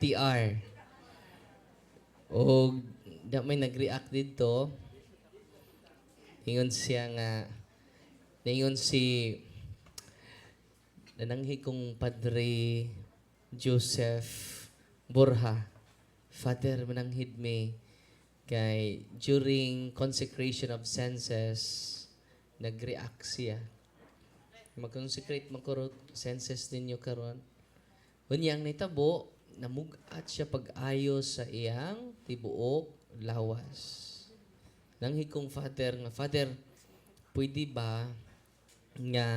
TR. O da may nag-react dito, ingon siya nga, ingon si nananghi kong Padre Joseph Borja. Father, mananghid me kay during consecration of senses, nag-react siya. Mag-consecrate makurot senses ninyo karon. Unyang nitabo, namugat siya pag-ayo sa iyang tibuok lawas. Nanghi kong Father nga, Father, pwede ba nga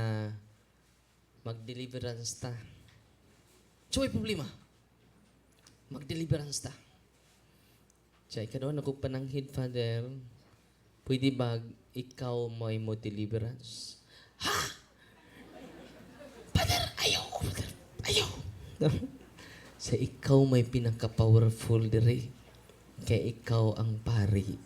mag-deliverance ta? So, may problema. Mag-deliverance ta. Siya, ikaw ako pananghid, Father, pwede ba ikaw may mo deliverance? Ha? Father, ayaw. Father, ayaw. Sa ikaw may pinaka-powerful diri. Kay ikaw ang pari.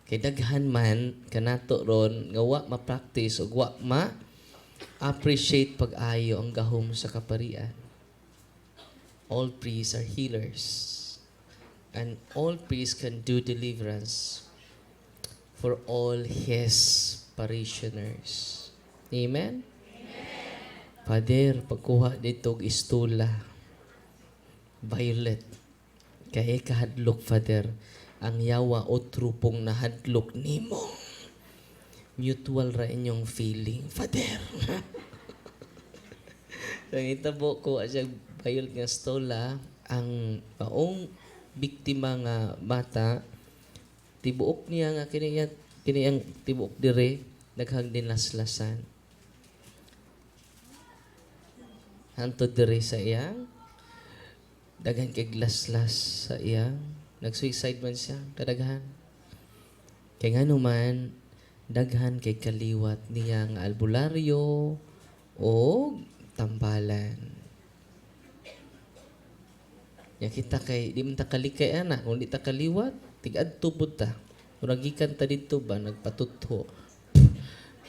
Kay daghan man, kanato ron, nga wa ma-practice o wa ma-appreciate pag-ayo ang gahom sa kaparian. All priests are healers. And all priests can do deliverance for all his parishioners. Amen? Father, pagkuha dito istula, violet, kaya kahadlok, Father, ang yawa o trupong nahadlok nimo. Mutual ra inyong feeling, Father. Ang itabo ko siya violet nga stola, ang maong biktima nga bata, tibuok niya nga kini ang tibuok dire, naghang dinaslasan. Hantod dire sa iyang daghan kay glaslas sa iyang nag-suicide man siya kadaghan. Kay ngano man daghan kay kaliwat niya nga albularyo o tambalan. Ya kita kay di man ta kalikay ana, kung di ta kaliwat, tig-adto pud ta. Murag gikan ta didto ba nagpatutho.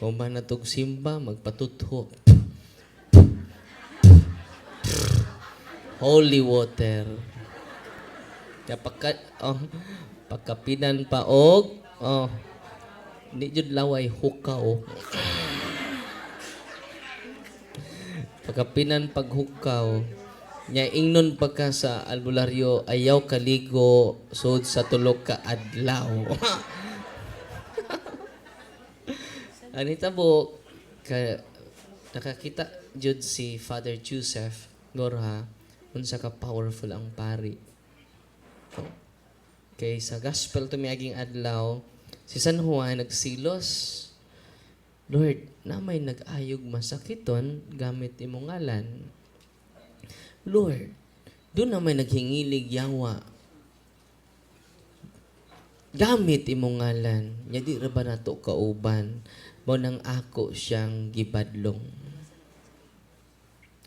Kung ba natog simba magpatutho. Holy water. Kaya pagkapinan pa og di jud laway hukaw. Pagkapinan paghukaw, nya ingnon pagka sa albularyo ayaw kaligo sud sa tulog ka adlaw. Anita po ka nakakita jud si Father Joseph Borja unsa ka powerful ang pari. Kay sa gospel tumiaging adlaw, si San Juan nagsilos. Lord, na may nag-ayog masakiton gamit imong ngalan. Lord, doon na may naghingilig yawa. Gamit imong ngalan. Nya di ra ba nato kauban? Mo nang ako siyang gibadlong.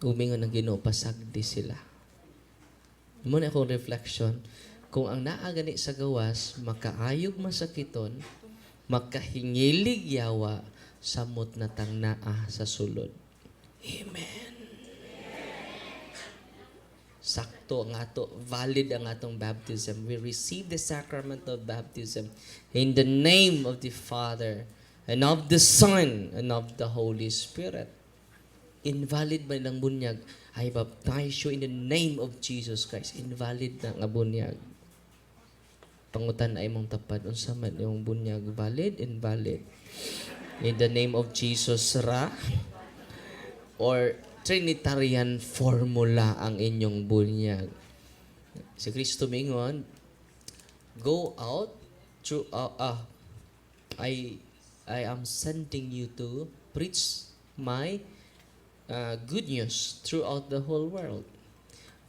Umingon ang Ginoo pasagdi sila. Muna akong reflection. Kung ang naagani sa gawas, makaayog masakiton, makahingilig yawa, samot na tang naa sa sulod. Amen. Sakto ang ato, valid ang atong baptism. We receive the sacrament of baptism in the name of the Father, and of the Son, and of the Holy Spirit. Invalid ba ng bunyag? I baptize you in the name of Jesus Christ. Invalid na nga bunyag. Pangutan ay mong tapad. Unsa man yung bunyag? Valid? Invalid? In the name of Jesus ra? Or Trinitarian formula ang inyong bunyag? Si Kristo mingon, go out through, I am sending you to preach my good news throughout the whole world.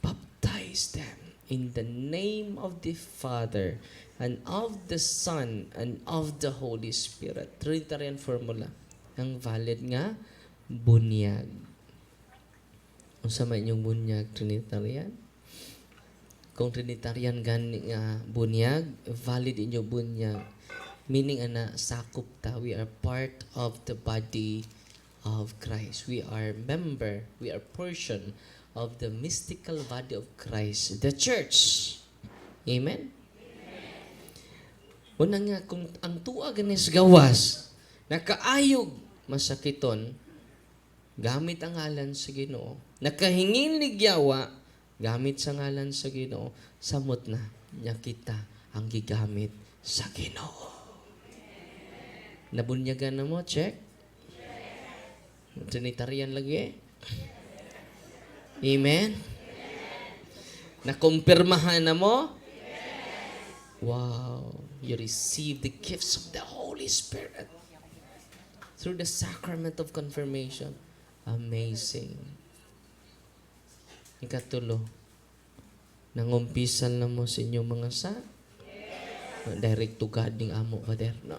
Baptize them in the name of the Father, and of the Son, and of the Holy Spirit. Trinitarian formula. Ang valid nga, bunyag. Unsa man inyong bunyag, Trinitarian? Kung Trinitarian gani nga bunyag, valid inyong bunyag. Meaning ana, sakop ta. We are part of the body of Christ. We are member, we are portion of the mystical body of Christ, the church. Amen? Una nga, kung ang tuwa ganis gawas, nakaayog masakiton, gamit ang ngalan sa Ginoo. Nakahingin ligyawa, gamit sa ngalan sa Ginoo, samot na niya kita ang gigamit sa Ginoo. Nabunyagan na mo, check? Trinitarian lagi. Amen? Nakumpirmahan na mo? Wow. You receive the gifts of the Holy Spirit through the sacrament of confirmation. Amazing. Ikatulo, nangumpisal na mo sa inyong mga direct to God ning amo ka der. No?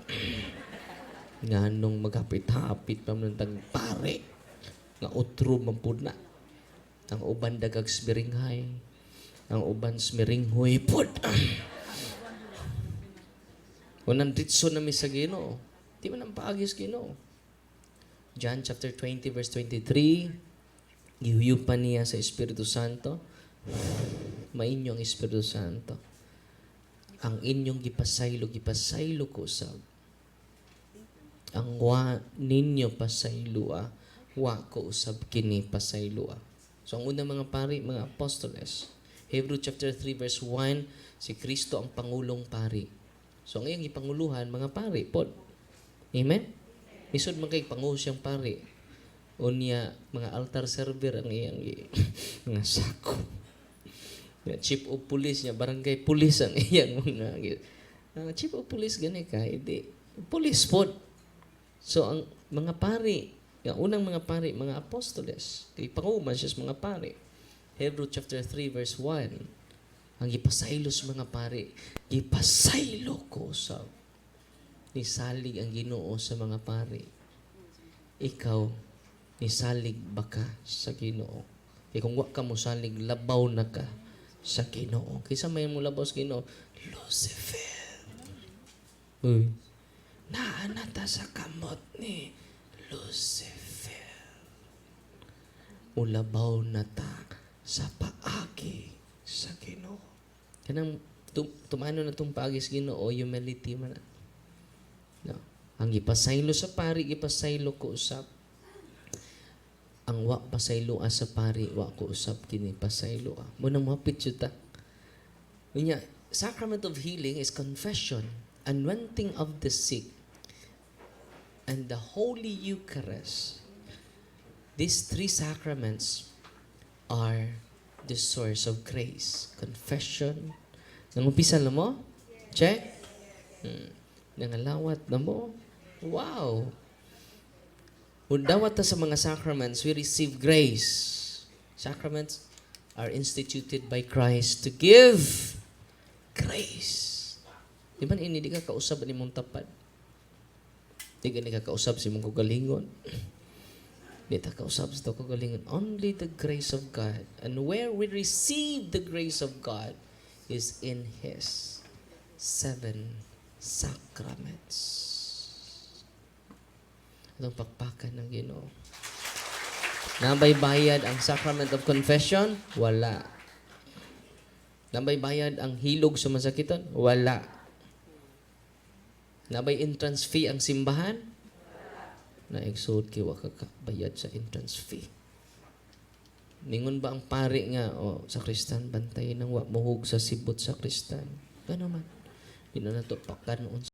Nga nung maghapit-hapit pa man pare nga utro mampuna. Ang uban dagag smiringhay. Ang uban smiringhoy pod. Unang ditso na mi sa Ginoo. Di man ang paagis Ginoo. John chapter 20 verse 23, gihuyupan niya sa Espiritu Santo. Mainyo ang Espiritu Santo. Ang inyong gipasaylo ko sab. Ang wa ninyo pasaylua, wa ko usab kini pasaylua. So ang unang mga pari, mga apostoles. Hebrew chapter 3 verse 1, si Kristo ang pangulong pari. So ang iyang ipanguluhan, mga pari, pod. Amen? Misod man kay pangulo siyang pari. Unya, mga altar server ang iyang mga sako. Chief of police niya, barangay police ang iyang mga chief of police gani ka, hindi. Police pod. So ang mga pari, yung unang mga pari, mga apostoles, kay panguman siya sa mga pari. Hebrew chapter 3 verse 1, ang ipasaylo sa mga pari, ipasaylo ko sa nisalig ang Ginoo sa mga pari. Ikaw, nisalig ba ka sa Ginoo? Kung wa ka mo salig, labaw na ka sa Ginoo. Kaysa may mo labaw sa Ginoo, Lucifer. Uy. Naanata sa kamot ni Lucifer. Ulabaw na ta sa paagi sa Ginoo. Kanang tumano na itong paagi sa Ginoo, humility man. No. Ang ipasaylo sa pari, ipasaylo ko usap. Ang wa pasaylo sa pari, wa ko usap kini pasaylo. Muna mapit yun ta. Sacrament of healing is confession, anointing of the sick, and the Holy Eucharist. These three sacraments are the source of grace. Confession. Nangumpisa na mo? Check. Nangalawat na mo? Wow! Undawat ta sa mga sacraments, we receive grace. Sacraments are instituted by Christ to give grace. Di ba di ka kausap ni mong tapad? Di ka kausap si mong kagalingon. Di ta kausap sa kagalingon. Only the grace of God. And where we receive the grace of God is in His 7 sacraments. Itong pakpakan ng Ginoo. Nabay bayad ang sacrament of confession? Wala. Nabay bayad ang hilog sa masakiton? Wala. Nabay entrance fee ang simbahan? Na-exode kay wa bayad sa entrance fee. Ningon ba ang pari nga sa Kristan bantayin ng wa mohog sa sibot sa Kristan? Gano man. Di na nato pakan